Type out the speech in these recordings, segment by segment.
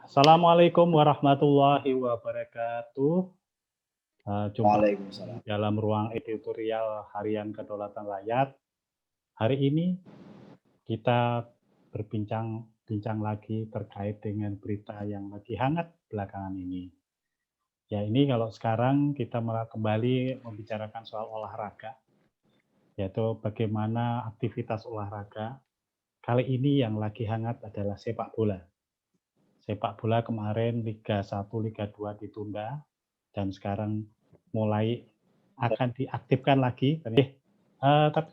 Assalamualaikum warahmatullahi wabarakatuh. Jumpa Waalaikumsalam. dalam ruang editorial Harian Kedaulatan Rakyat. Hari ini kita berbincang lagi terkait dengan berita yang lagi hangat belakangan ini. Ya, ini kalau sekarang kita kembali membicarakan soal olahraga, yaitu bagaimana aktivitas olahraga. Kali ini yang lagi hangat adalah sepak bola. Sepak bola kemarin Liga 1, Liga 2 ditunda, dan sekarang mulai akan diaktifkan lagi. Tapi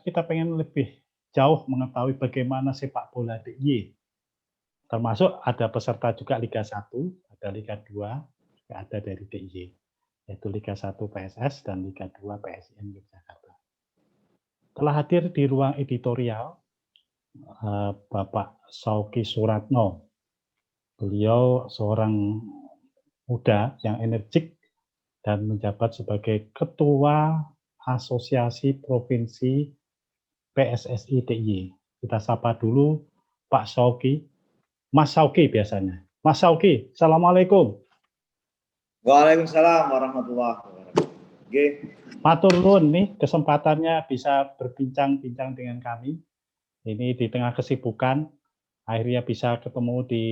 kita pengen lebih jauh mengetahui bagaimana sepak bola DIY. Termasuk ada peserta juga Liga 1, ada Liga 2, juga ada dari DIY. Yaitu Liga 1 PSS dan Liga 2 PSIM Yogyakarta. Telah hadir di ruang editorial Bapak Sauki Suratno. Beliau seorang muda yang energik dan menjabat sebagai Ketua Asosiasi Provinsi PSSI DIY. Kita sapa dulu Pak Sauki, Mas Sauki biasanya. Mas Sauki, Assalamualaikum. Waalaikumsalam warahmatullahi wabarakatuh. Matur nuwun nih kesempatannya bisa berbincang-bincang dengan kami. Ini di tengah kesibukan, akhirnya bisa ketemu di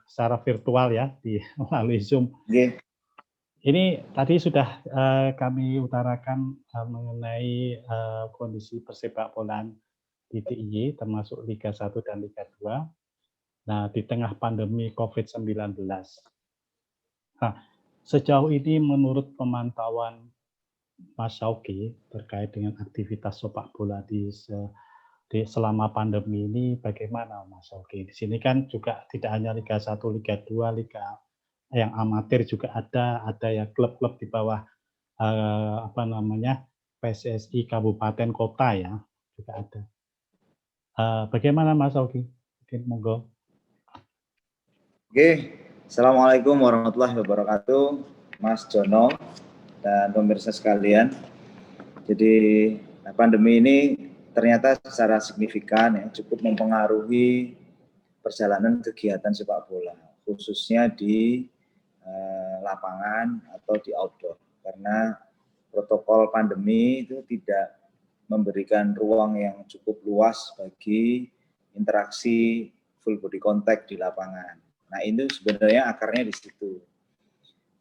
secara virtual ya, melalui Zoom. Ini tadi sudah kami utarakan mengenai kondisi persepak bolaan di DIY, termasuk Liga 1 dan Liga 2. Nah, di tengah pandemi COVID-19. Nah, sejauh ini menurut pemantauan Mas Sauki terkait dengan aktivitas sepak bola selama pandemi ini bagaimana Mas Sauki? Di sini kan juga tidak hanya Liga 1, Liga 2, Liga yang amatir juga ada ya klub-klub di bawah PSSI kabupaten kota ya juga ada. Bagaimana Mas Sauki? Monggo. Assalamualaikum warahmatullahi wabarakatuh, Mas Jono dan pemirsa sekalian. Jadi pandemi ini ternyata secara signifikan ya cukup mempengaruhi perjalanan kegiatan sepak bola, khususnya di lapangan atau di outdoor, karena protokol pandemi itu tidak memberikan ruang yang cukup luas bagi interaksi full body contact di lapangan. Nah, itu sebenarnya akarnya di situ.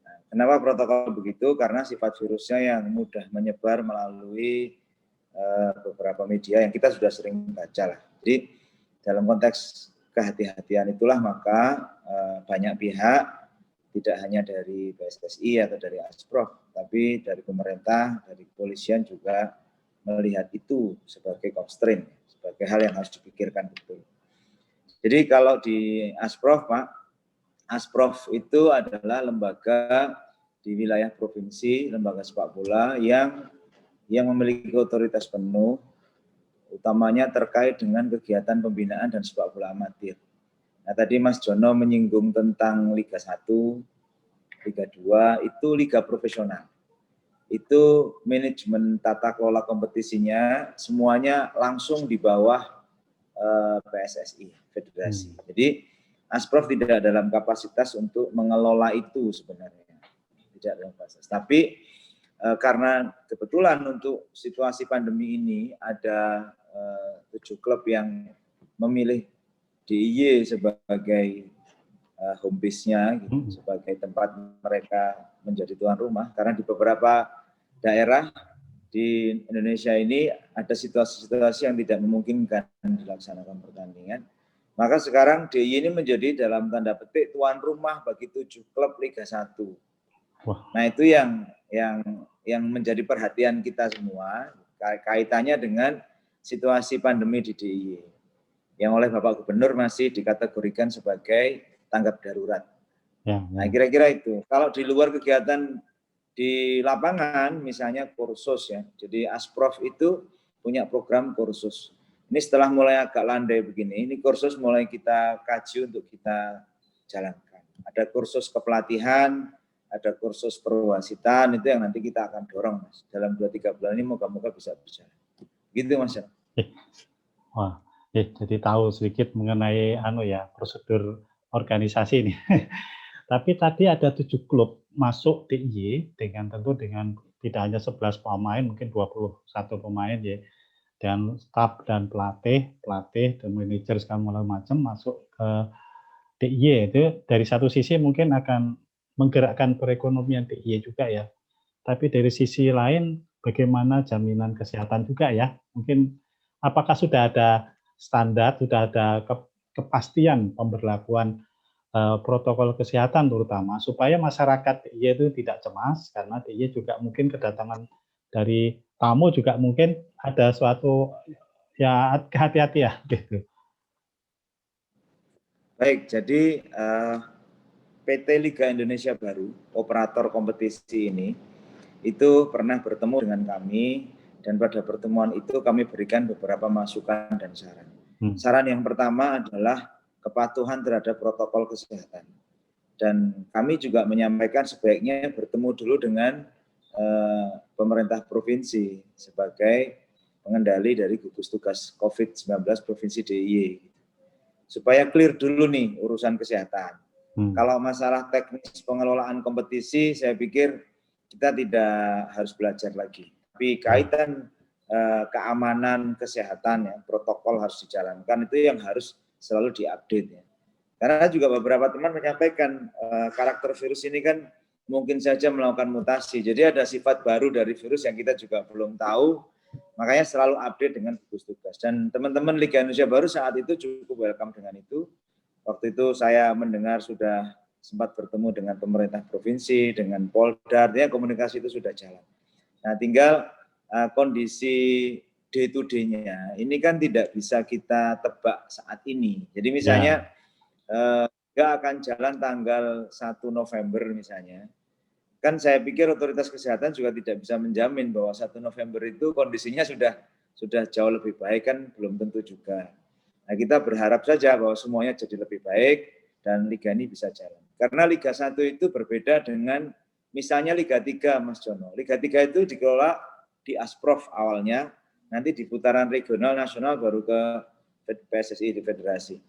Nah, kenapa protokol begitu? Karena sifat virusnya yang mudah menyebar melalui beberapa media yang kita sudah sering baca lah. Jadi dalam konteks kehati-hatian itulah maka banyak pihak, tidak hanya dari PSSI atau dari Asprof, tapi dari pemerintah, dari kepolisian juga melihat itu sebagai constraint, sebagai hal yang harus dipikirkan betul. Jadi kalau di Asprof, Pak, Asprof itu adalah lembaga di wilayah provinsi, lembaga sepak bola yang memiliki otoritas penuh, utamanya terkait dengan kegiatan pembinaan dan sepak bola amatir. Nah, tadi Mas Jono menyinggung tentang Liga 1, Liga 2, itu liga profesional. Itu manajemen tata kelola kompetisinya semuanya langsung di bawah PSSI, federasi. Jadi Asprof tidak dalam kapasitas untuk mengelola itu sebenarnya. Tidak dalam kapasitas. Tapi karena kebetulan untuk situasi pandemi ini ada 7 klub yang memilih DIY sebagai home base-nya, gitu, sebagai tempat mereka menjadi tuan rumah. Karena di beberapa daerah di Indonesia ini ada situasi-situasi yang tidak memungkinkan dilaksanakan pertandingan. Maka sekarang DIY ini menjadi dalam tanda petik tuan rumah bagi 7 klub Liga 1. Nah, itu yang menjadi perhatian kita semua, kaitannya dengan situasi pandemi di DIY, yang oleh Bapak Gubernur masih dikategorikan sebagai tanggap darurat. Nah, kira-kira itu. Kalau di luar kegiatan di lapangan, misalnya kursus ya, jadi Asprof itu punya program kursus. Ini setelah mulai agak landai begini, ini kursus mulai kita kaji untuk kita jalankan. Ada kursus kepelatihan, ada kursus perwasitan, itu yang nanti kita akan dorong, Mas. Dalam 2-3 bulan ini moga-moga bisa berjalan. Gitu, Mas. Wah, jadi tahu sedikit mengenai prosedur organisasi nih. Tapi tadi ada 7 klub masuk DIY dengan tentu dengan tidak hanya 11 pemain, mungkin 21 pemain ya. Dan staf dan pelatih dan manajer segala macam masuk ke DIY itu dari satu sisi mungkin akan menggerakkan perekonomian DIY juga ya. Tapi dari sisi lain bagaimana jaminan kesehatan juga ya? Mungkin apakah sudah ada standar, sudah ada kepastian pemberlakuan protokol kesehatan terutama supaya masyarakat DIY itu tidak cemas karena DIY juga mungkin kedatangan dari tamu juga mungkin ada suatu ya hati-hati ya gitu. Baik, jadi PT Liga Indonesia Baru, operator kompetisi ini, itu pernah bertemu dengan kami dan pada pertemuan itu kami berikan beberapa masukan dan saran. Saran yang pertama adalah kepatuhan terhadap protokol kesehatan. Dan kami juga menyampaikan sebaiknya bertemu dulu dengan pemerintah provinsi sebagai pengendali dari gugus tugas COVID-19 Provinsi DIY. Supaya clear dulu nih urusan kesehatan. Kalau masalah teknis pengelolaan kompetisi, saya pikir kita tidak harus belajar lagi. Tapi kaitan keamanan kesehatan, ya, protokol harus dijalankan, itu yang harus selalu diupdate. Ya. Karena juga beberapa teman menyampaikan karakter virus ini kan mungkin saja melakukan mutasi. Jadi ada sifat baru dari virus yang kita juga belum tahu, makanya selalu update dengan gugus tugas. Dan teman-teman Liga Indonesia Baru saat itu cukup welcome dengan itu. Waktu itu saya mendengar sudah sempat bertemu dengan pemerintah provinsi, dengan Polda, artinya komunikasi itu sudah jalan. Nah, tinggal kondisi day to day-nya ini kan tidak bisa kita tebak saat ini. Jadi misalnya nggak akan jalan tanggal 1 November misalnya. Kan saya pikir otoritas kesehatan juga tidak bisa menjamin bahwa 1 November itu kondisinya sudah jauh lebih baik, kan belum tentu juga. Nah, kita berharap saja bahwa semuanya jadi lebih baik dan Liga ini bisa jalan. Karena Liga 1 itu berbeda dengan misalnya Liga 3, Mas Jono. Liga 3 itu dikelola di Asprof awalnya, nanti di putaran regional, nasional, baru ke PSSI, di federasi.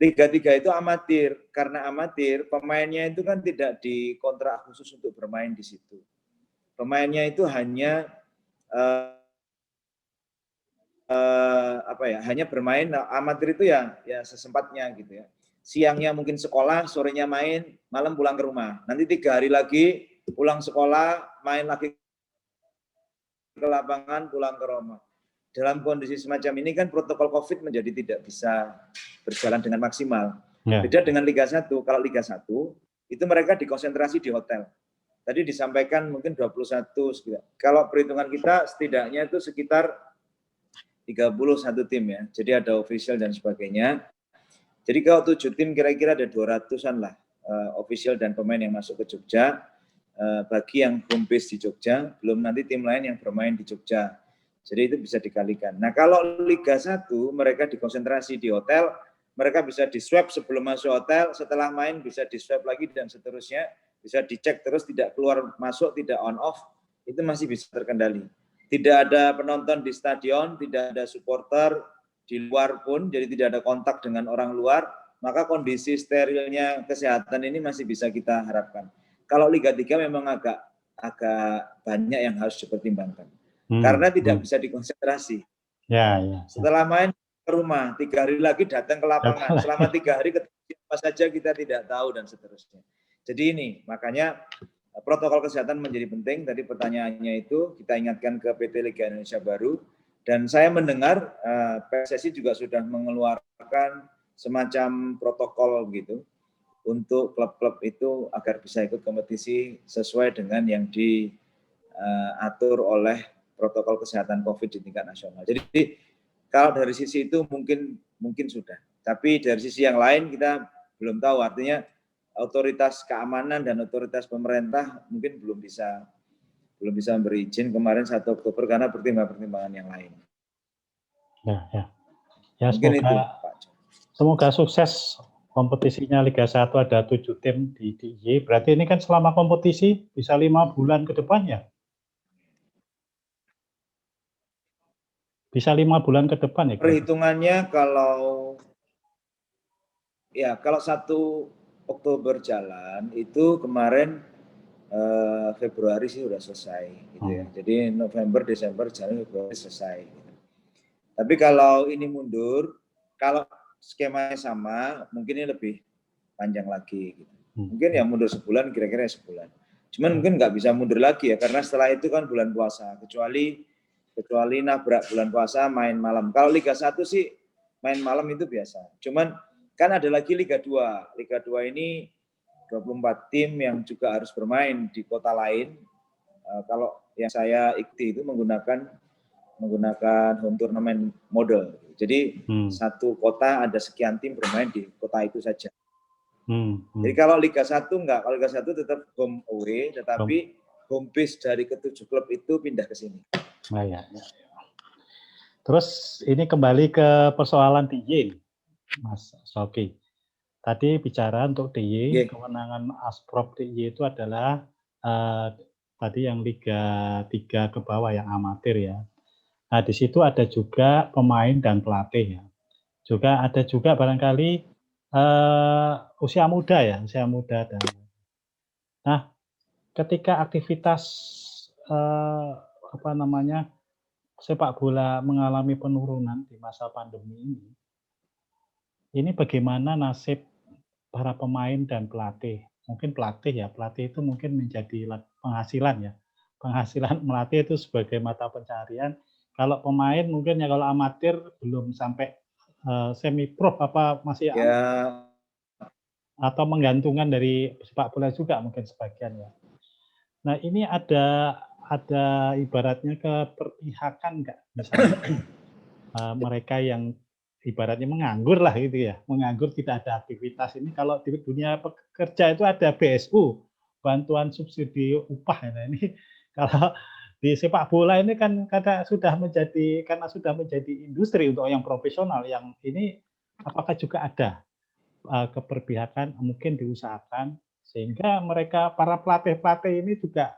Liga 3 itu amatir, karena amatir pemainnya itu kan tidak dikontrak khusus untuk bermain di situ. Pemainnya itu hanya hanya bermain amatir itu ya sesempatnya gitu ya. Siangnya mungkin sekolah, sorenya main, malam pulang ke rumah. Nanti 3 hari lagi pulang sekolah, main lagi ke lapangan, pulang ke rumah. Dalam kondisi semacam ini kan protokol COVID menjadi tidak bisa berjalan dengan maksimal. Ya. Beda dengan Liga 1, kalau Liga 1 itu mereka dikonsentrasi di hotel. Tadi disampaikan mungkin 21 sekitar. Kalau perhitungan kita setidaknya itu sekitar 31 tim ya. Jadi ada official dan sebagainya. Jadi kalau 7 tim kira-kira ada 200-an lah official dan pemain yang masuk ke Jogja. Bagi yang home base di Jogja, belum nanti tim lain yang bermain di Jogja. Jadi itu bisa dikalikan. Nah, kalau Liga 1 mereka dikonsentrasi di hotel, mereka bisa di-swab sebelum masuk hotel, setelah main bisa di-swab lagi dan seterusnya, bisa dicek terus tidak keluar masuk, tidak on off, itu masih bisa terkendali. Tidak ada penonton di stadion, tidak ada supporter di luar pun, jadi tidak ada kontak dengan orang luar, maka kondisi sterilnya kesehatan ini masih bisa kita harapkan. Kalau Liga 3 memang agak banyak yang harus dipertimbangkan. Karena tidak bisa dikonsentrasi. Ya. Setelah main ke rumah, 3 hari lagi datang ke lapangan. Selama 3 hari apa saja kita tidak tahu dan seterusnya. Jadi ini, makanya protokol kesehatan menjadi penting. Tadi pertanyaannya itu kita ingatkan ke PT Liga Indonesia Baru. Dan saya mendengar PSSI juga sudah mengeluarkan semacam protokol gitu untuk klub-klub itu agar bisa ikut kompetisi sesuai dengan yang diatur oleh protokol kesehatan COVID di tingkat nasional. Jadi kalau dari sisi itu mungkin sudah. Tapi dari sisi yang lain kita belum tahu. Artinya otoritas keamanan dan otoritas pemerintah mungkin belum bisa memberi izin kemarin 1 Oktober karena pertimbangan-pertimbangan yang lain. Ya mungkin semoga, itu, Pak. Semoga sukses kompetisinya Liga 1 ada 7 tim di DIY. Berarti ini kan selama kompetisi bisa 5 bulan ke depan ya? Bisa 5 bulan ke depan ya? Perhitungannya kalau Ya, kalau 1 Oktober jalan itu kemarin Februari sih udah selesai gitu ya. Jadi November, Desember, Januari, Februari selesai. Gitu. Tapi kalau ini mundur, kalau skemanya sama, mungkin ini lebih panjang lagi. Gitu. Mungkin ya mundur sebulan, kira-kira sebulan. Cuman mungkin nggak bisa mundur lagi ya, karena setelah itu kan bulan puasa. Kecuali nabrak bulan puasa, main malam. Kalau Liga 1 sih main malam itu biasa. Cuman kan ada lagi Liga 2. Liga 2 ini 24 tim yang juga harus bermain di kota lain. Kalau yang saya ikuti itu menggunakan home tournament model. Jadi satu kota ada sekian tim bermain di kota itu saja. Jadi kalau Liga 1 enggak, kalau Liga 1 tetap home away, tetapi home base dari ke-7 klub itu pindah ke sini. Nah, ya. Terus ini kembali ke persoalan DIY, Mas Soki. Tadi bicara untuk DIY, kewenangan Asprop DIY itu adalah tadi yang Liga 3 ke bawah yang amatir ya. Nah, di situ ada juga pemain dan pelatih ya. Juga ada juga barangkali usia muda ya, usia muda dan. Nah, ketika aktivitas sepak bola mengalami penurunan di masa pandemi ini bagaimana nasib para pemain dan pelatih? Mungkin pelatih itu mungkin menjadi penghasilan ya. Penghasilan melatih itu sebagai mata pencarian. Kalau pemain mungkin ya kalau amatir belum sampai semi pro apa masih ya, atau menggantungkan dari sepak bola juga mungkin sebagian ya. Nah, ini ada ibaratnya keperpihakan nggak misalnya mereka yang ibaratnya menganggur lah gitu ya, menganggur tidak ada aktivitas ini. Kalau di dunia pekerja itu ada BSU, bantuan subsidi upah. Nah, ini kalau di sepak bola ini kan karena sudah menjadi industri untuk yang profesional, yang ini apakah juga ada keperpihakan mungkin diusahakan sehingga mereka para pelatih ini juga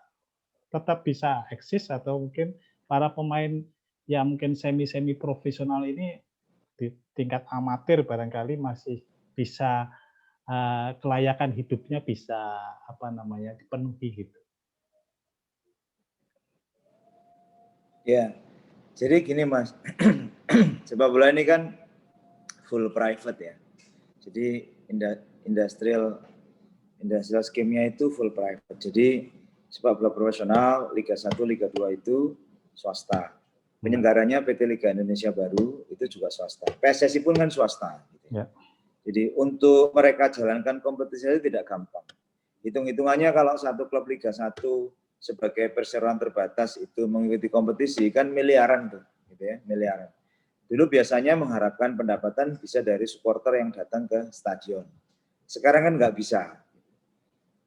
tetap bisa eksis, atau mungkin para pemain yang mungkin semi profesional ini di tingkat amatir barangkali masih bisa kelayakan hidupnya bisa dipenuhi gitu. Ya, jadi gini Mas, sepak bola ini kan full private ya. Jadi industrial scheme-nya itu full private. Jadi sepak bola profesional Liga 1, Liga 2 itu swasta. Penyelenggaranya PT Liga Indonesia Baru itu juga swasta. PSSI pun kan swasta. Gitu. Ya. Jadi untuk mereka jalankan kompetisi itu tidak gampang. Hitung-hitungannya kalau satu klub Liga 1 sebagai perseroan terbatas itu mengikuti kompetisi kan miliaran tuh, gitu ya, miliaran. Dulu biasanya mengharapkan pendapatan bisa dari supporter yang datang ke stadion. Sekarang kan nggak bisa.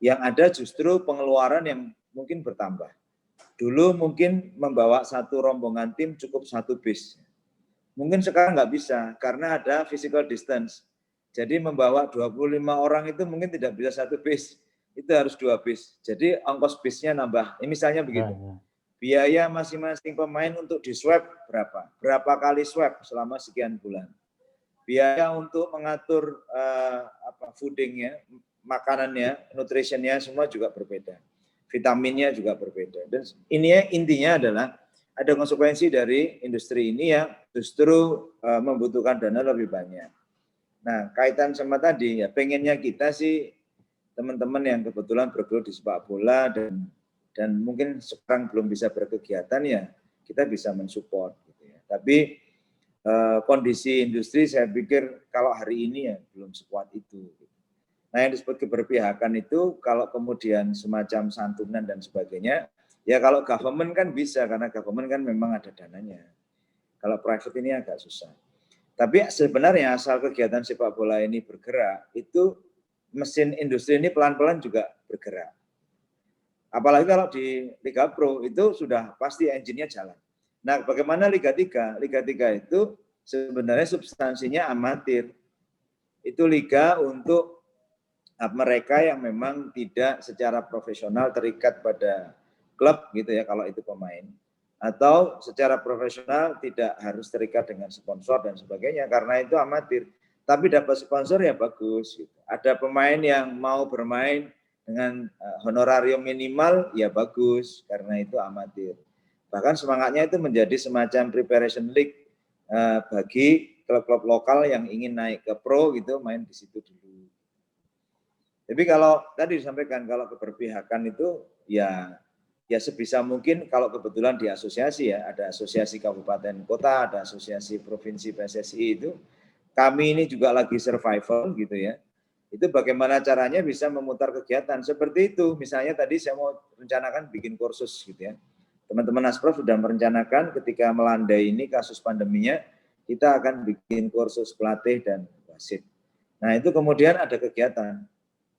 Yang ada justru pengeluaran yang mungkin bertambah. Dulu mungkin membawa satu rombongan tim cukup satu bis. Mungkin sekarang nggak bisa karena ada physical distance. Jadi membawa 25 orang itu mungkin tidak bisa satu bis. Itu harus 2 bis. Jadi ongkos bisnya nambah. Ini misalnya begitu. Biaya masing-masing pemain untuk di swab berapa? Berapa kali swab selama sekian bulan? Biaya untuk mengatur foodingnya, makanannya, nutritionnya semua juga berbeda. Vitaminnya juga berbeda. Dan ini intinya adalah ada konsekuensi dari industri ini yang justru membutuhkan dana lebih banyak. Nah, kaitan sama tadi ya, pengennya kita sih teman-teman yang kebetulan bergelut di sepak bola dan mungkin sekarang belum bisa berkegiatan ya, kita bisa mensupport. Gitu ya. Tapi kondisi industri saya pikir kalau hari ini ya belum sekuat itu. Nah, yang disebut keberpihakan itu kalau kemudian semacam santunan dan sebagainya, ya kalau government kan bisa karena government kan memang ada dananya. Kalau private ini agak susah. Tapi sebenarnya asal kegiatan sepak bola ini bergerak, itu mesin industri ini pelan-pelan juga bergerak. Apalagi kalau di Liga Pro itu sudah pasti engine-nya jalan. Nah, bagaimana Liga 3? Liga 3 itu sebenarnya substansinya amatir. Itu liga untuk mereka yang memang tidak secara profesional terikat pada klub gitu ya kalau itu pemain, atau secara profesional tidak harus terikat dengan sponsor dan sebagainya karena itu amatir. tapi dapat sponsor ya bagus. Gitu. Ada pemain yang mau bermain dengan honorarium minimal ya bagus, karena itu amatir. Bahkan semangatnya itu menjadi semacam preparation league bagi klub-klub lokal yang ingin naik ke pro gitu, main di situ dulu. Tapi kalau tadi disampaikan kalau keberpihakan itu ya sebisa mungkin kalau kebetulan di asosiasi ya, ada asosiasi kabupaten kota, ada asosiasi provinsi PSSI itu, kami ini juga lagi survival gitu ya. Itu bagaimana caranya bisa memutar kegiatan seperti itu. Misalnya tadi saya mau rencanakan bikin kursus gitu ya. Teman-teman Asprof sudah merencanakan ketika melandai ini kasus pandeminya, kita akan bikin kursus pelatih dan wasit. Nah itu kemudian ada kegiatan.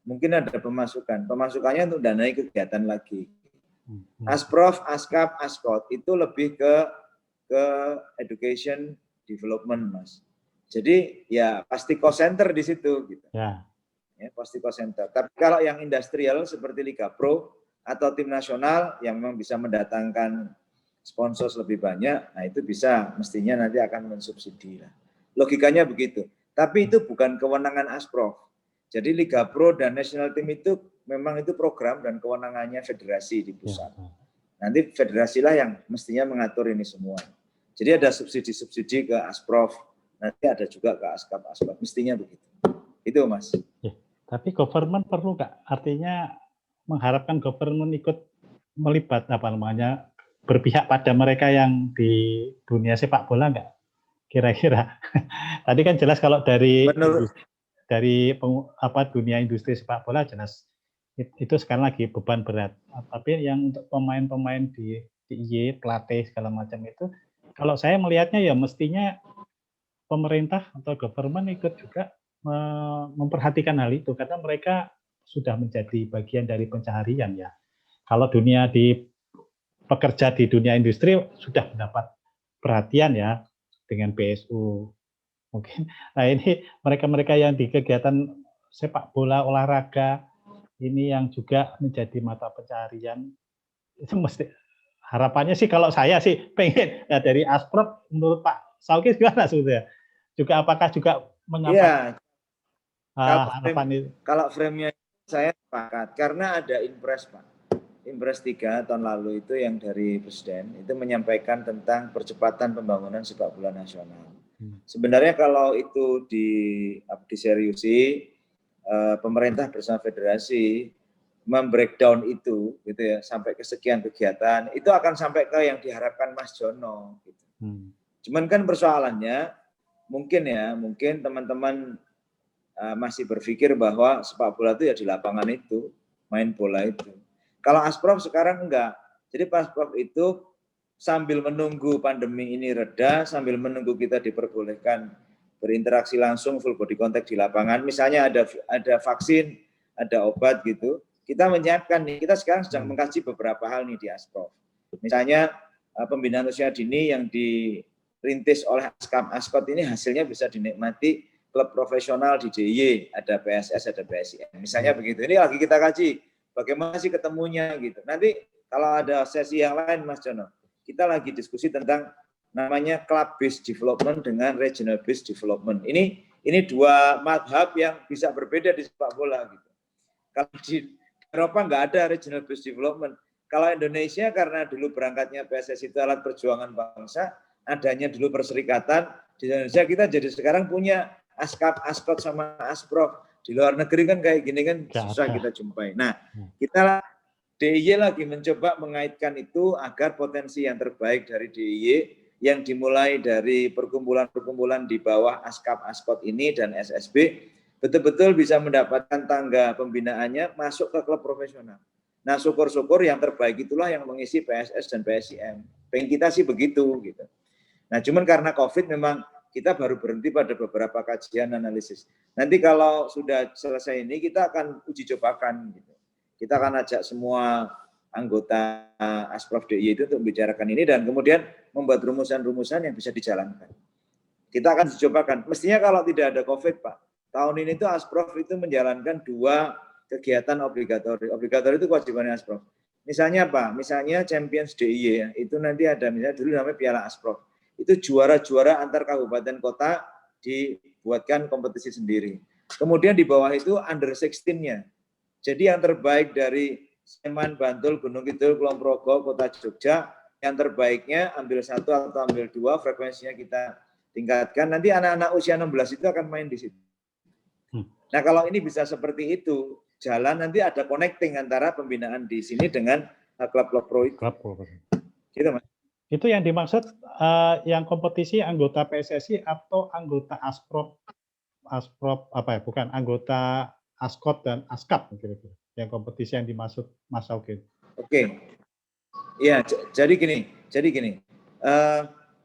Mungkin ada pemasukan. Pemasukannya untuk danai kegiatan lagi. Asprof, Askap, Askot itu lebih ke education development, Mas. Jadi ya pasti cost center di situ gitu. Ya, pasti cost center. Tapi kalau yang industrial seperti Liga Pro atau tim nasional yang memang bisa mendatangkan sponsor lebih banyak, nah itu bisa mestinya nanti akan mensubsidi lah. Logikanya begitu. Tapi itu bukan kewenangan Asprof. Jadi Liga Pro dan National Team itu memang itu program dan kewenangannya federasi di pusat. Nanti federasilah yang mestinya mengatur ini semua. Jadi ada subsidi-subsidi ke Asprof, nanti ada juga ke Askap, Asprof. Mestinya begitu. Itu Mas. Ya, tapi government perlu nggak? Artinya mengharapkan government ikut melibat berpihak pada mereka yang di dunia sepak bola nggak? Kira-kira. Tadi kan jelas kalau dari dunia industri sepak bola jelas itu sekarang lagi beban berat. Tapi yang untuk pemain-pemain di IY, pelatih segala macam itu, kalau saya melihatnya ya mestinya pemerintah atau government ikut juga memperhatikan hal itu karena mereka sudah menjadi bagian dari pencaharian ya. Kalau pekerja di dunia industri sudah mendapat perhatian ya dengan BSU. Mungkin nah ini mereka-mereka yang di kegiatan sepak bola olahraga ini yang juga menjadi mata pencaharian itu mesti harapannya sih kalau saya sih pengen ya dari Asprof menurut Pak Saukis gimana sebetulnya? Juga apakah juga mengapa harapan itu? Kalau frame-nya saya sepakat karena ada Impres Pak. Impres 3 tahun lalu itu yang dari Presiden itu menyampaikan tentang percepatan pembangunan sepak bola nasional. Sebenarnya kalau itu diseriusi, pemerintah bersama federasi membreakdown itu, gitu ya, sampai ke sekian kegiatan, itu akan sampai ke yang diharapkan Mas Jono. Gitu. Cuman kan persoalannya, mungkin teman-teman masih berpikir bahwa sepak bola itu ya di lapangan itu, main bola itu. Kalau Asprof sekarang enggak. Jadi Asprof itu sambil menunggu pandemi ini reda, sambil menunggu kita diperbolehkan berinteraksi langsung full body contact di lapangan, misalnya ada vaksin, ada obat gitu, kita menyiapkan nih, kita sekarang sedang mengkaji beberapa hal nih di Asprof. Misalnya pembinaan usia dini yang dirintis oleh Askap Askot ini hasilnya bisa dinikmati klub profesional di DIY, ada PSS, ada PSIM. Misalnya begitu. Ini lagi kita kaji bagaimana sih ketemunya gitu. Nanti kalau ada sesi yang lain Mas Jono, kita lagi diskusi tentang namanya club based development dengan regional based development. Ini dua madhab yang bisa berbeda di sepak bola gitu. Kalau di Eropa nggak ada regional based development. Kalau Indonesia karena dulu berangkatnya PSSI itu alat perjuangan bangsa, adanya dulu perserikatan, di Indonesia kita jadi sekarang punya Askap, Askot sama Asprof. Di luar negeri kan kayak gini kan susah kita jumpai. Nah, kita DIY lagi mencoba mengaitkan itu agar potensi yang terbaik dari DIY yang dimulai dari perkumpulan-perkumpulan di bawah Askap, Askot ini dan SSB betul-betul bisa mendapatkan tangga pembinaannya masuk ke klub profesional. Nah, syukur-syukur yang terbaik itulah yang mengisi PSS dan PSIM. Pengen kita sih begitu gitu. Nah, cuman karena COVID memang kita baru berhenti pada beberapa kajian analisis. Nanti kalau sudah selesai ini kita akan uji cobakan gitu. Kita akan ajak semua anggota Asprof DIY itu untuk membicarakan ini dan kemudian membuat rumusan-rumusan yang bisa dijalankan. Kita akan dicobakan. Mestinya kalau tidak ada COVID, Pak, tahun ini tuh Asprof itu menjalankan 2 kegiatan obligatori. Obligatori itu kewajibannya Asprof. Misalnya apa? Misalnya Champions DIY ya, itu nanti ada misalnya dulu namanya Piala Asprof. Itu juara-juara antar kabupaten kota dibuatkan kompetisi sendiri. Kemudian di bawah itu under 16-nya. Jadi yang terbaik dari Sleman, Bantul, Gunung Kidul, Kulon Progo, Kota Jogja, yang terbaiknya ambil 1 atau ambil 2, frekuensinya kita tingkatkan. Nanti anak-anak usia 16 itu akan main di situ. Nah, kalau ini bisa seperti itu, jalan nanti ada connecting antara pembinaan di sini dengan klub-klub pro itu. Gitu, Mas. Itu yang dimaksud yang kompetisi anggota PSSI atau anggota Asprop apa ya? Bukan anggota Askot dan Askap kira-kira. Yang kompetisi yang dimaksud Mas Auge. Oke. Iya, jadi gini.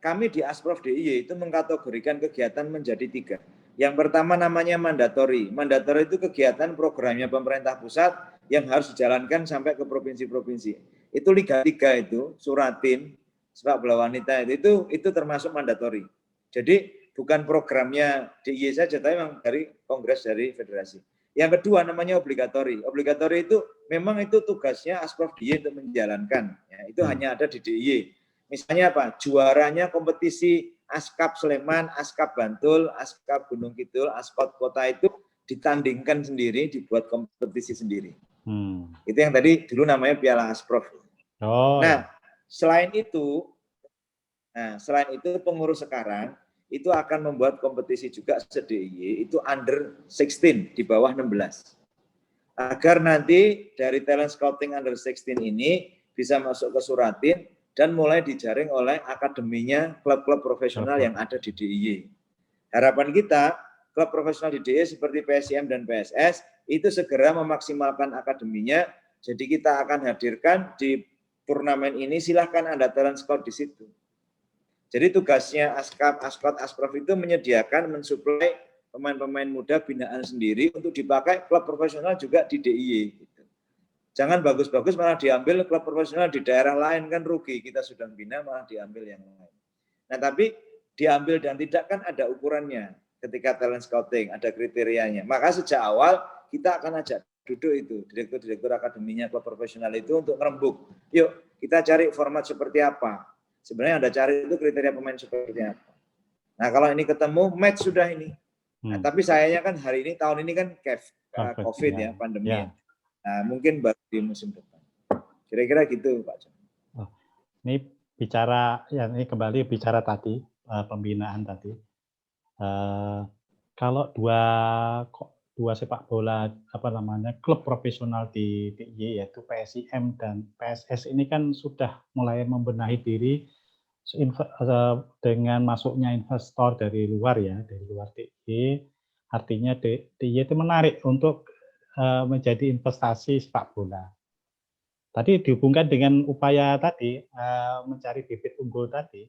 Kami di Asprof DIY itu mengkategorikan kegiatan menjadi 3. Yang pertama namanya mandatory. Mandatory itu kegiatan programnya pemerintah pusat yang harus dijalankan sampai ke provinsi-provinsi. Itu Liga 3 itu, Suratin, sepak bola wanita itu termasuk mandatory. Jadi bukan programnya DIY saja, tapi memang dari kongres dari federasi. Yang kedua namanya obligatori. Obligatori itu memang itu tugasnya Asprof DIY untuk menjalankan. Ya, itu hanya ada di DIY. Misalnya apa? Juaranya kompetisi Askap Sleman, Askap Bantul, Askap Gunung Kidul, Askot Kota itu ditandingkan sendiri, dibuat kompetisi sendiri. Itu yang tadi dulu namanya Piala Asprof. Nah, selain itu pengurus sekarang itu akan membuat kompetisi juga se-DIY itu under 16, di bawah 16. Agar nanti dari talent scouting under 16 ini bisa masuk ke Suratin dan mulai dijaring oleh akademinya klub-klub profesional yang ada di DIY. Harapan kita, klub profesional di DIY seperti PSIM dan PSS itu segera memaksimalkan akademinya, jadi kita akan hadirkan di turnamen ini, silahkan Anda talent scout di situ. Jadi tugasnya Askap, Askot, Asprof itu menyediakan, mensuplai pemain-pemain muda binaan sendiri untuk dipakai klub profesional juga di DIY. Gitu. Jangan bagus-bagus malah diambil klub profesional di daerah lain, kan rugi. Kita sudah bina malah diambil yang lain. Nah tapi diambil dan tidak kan ada ukurannya ketika talent scouting, ada kriterianya. Maka sejak awal kita akan ajak duduk itu, direktur-direktur akademinya klub profesional itu untuk ngerembuk. Yuk kita cari format seperti apa. Sebenarnya Anda cari itu kriteria pemain seperti apa. Nah kalau ini ketemu, match sudah ini. Nah, tapi sayangnya kan hari ini, tahun ini kan COVID ya, pandemi. Ya. Nah, mungkin baru di musim depan. Kira-kira gitu Pak John. Ini bicara, ya ini kembali bicara tadi, pembinaan tadi. Kalau dua sepak bola, klub profesional di DIY, yaitu PSIM dan PSS ini kan sudah mulai membenahi diri dengan masuknya investor dari luar ya, dari luar DIY, artinya DIY itu menarik untuk menjadi investasi sepak bola. Tadi dihubungkan dengan upaya tadi mencari bibit unggul tadi,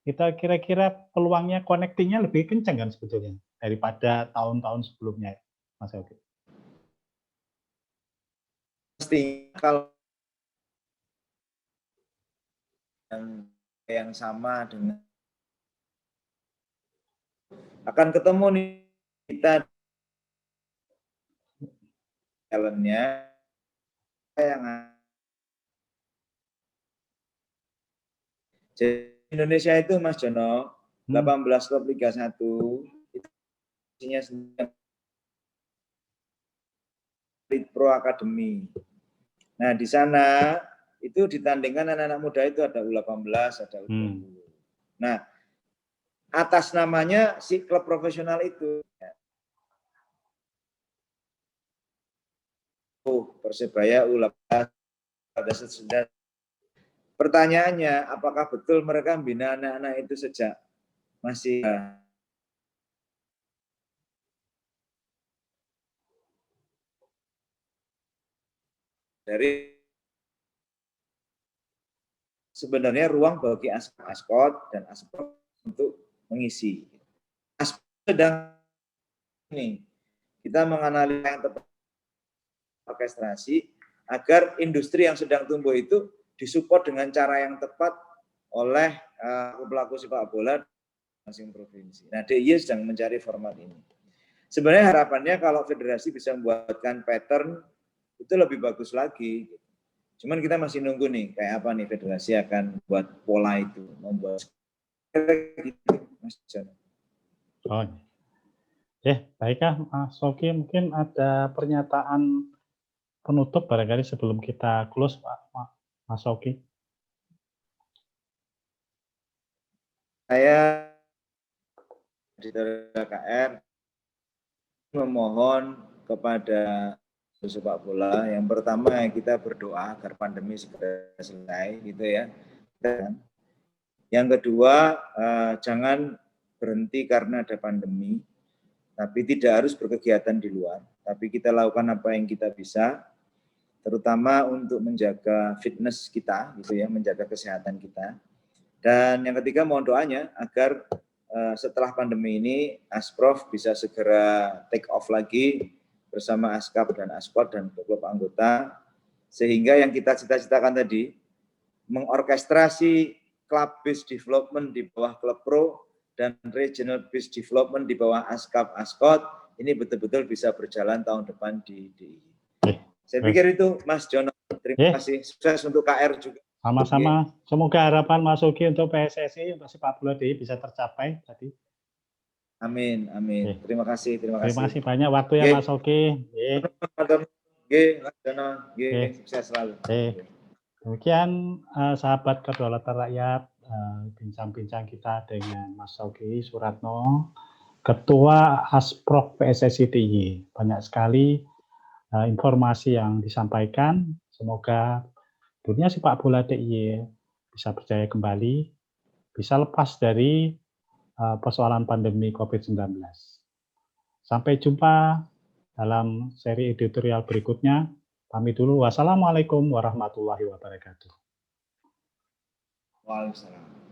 kita kira-kira peluangnya connecting-nya lebih kencang kan sebetulnya daripada tahun-tahun sebelumnya, Mas Yogi. Pasti kalau yang sama dengan akan ketemu nih kita talentnya yang jadi Indonesia itu Mas Jono 18 klub Liga 1 itu isinya Pro Academy. Nah di sana itu ditandingkan anak-anak muda itu ada U18, ada U20. Nah atas namanya si klub profesional itu. Persebaya U18 ada sesudah. Pertanyaannya, apakah betul mereka membina anak-anak itu sejak masih dari sebenarnya ruang bagi Askot dan Asprop untuk mengisi. Asprop sedang ini kita menganalisa yang tepat orkestrasi agar industri yang sedang tumbuh itu disupport dengan cara yang tepat oleh pelaku sepak bola masing provinsi. Nah, DIY sedang mencari format ini. Sebenarnya harapannya kalau federasi bisa membuatkan pattern itu lebih bagus lagi. Cuman kita masih nunggu nih kayak apa nih federasi akan buat pola itu, membuat gitu, Mas John. Oh, Baiklah Mas Oki, mungkin ada pernyataan penutup barangkali sebelum kita close Mas Oki. Saya di KR memohon kepada sepak bola, yang pertama kita berdoa agar pandemi segera selesai, gitu ya. Dan yang kedua, jangan berhenti karena ada pandemi, tapi tidak harus berkegiatan di luar. Tapi kita lakukan apa yang kita bisa, terutama untuk menjaga fitness kita, gitu ya, menjaga kesehatan kita. Dan yang ketiga, mohon doanya agar setelah pandemi ini Asprof bisa segera take off lagi bersama Askap dan Aspot dan klub anggota, sehingga yang kita cita-citakan tadi, mengorkestrasi club based development di bawah klub pro dan regional based development di bawah Askap Askot, ini betul-betul bisa berjalan tahun depan di DIY. Saya pikir itu Mas Jono. Terima kasih. Sukses untuk KR juga. Sama-sama. Semoga harapan Mas Oki untuk PSSI, untuk sepak bola DIY bisa tercapai tadi. Amin, amin. Terima kasih, terima kasih. Terima kasih banyak waktu ya Mas Oki. Sukses selalu. Demikian sahabat kedaulatan rakyat, bincang-bincang kita dengan Mas Oki Suratno, Ketua Asprof PSSI DIY. Banyak sekali informasi yang disampaikan. Semoga dunia sepak bola DIY bisa berjaya kembali, bisa lepas dari persoalan pandemi COVID-19. Sampai jumpa dalam seri editorial berikutnya. Pamit dulu. Wassalamualaikum warahmatullahi wabarakatuh. Waalaikumsalam.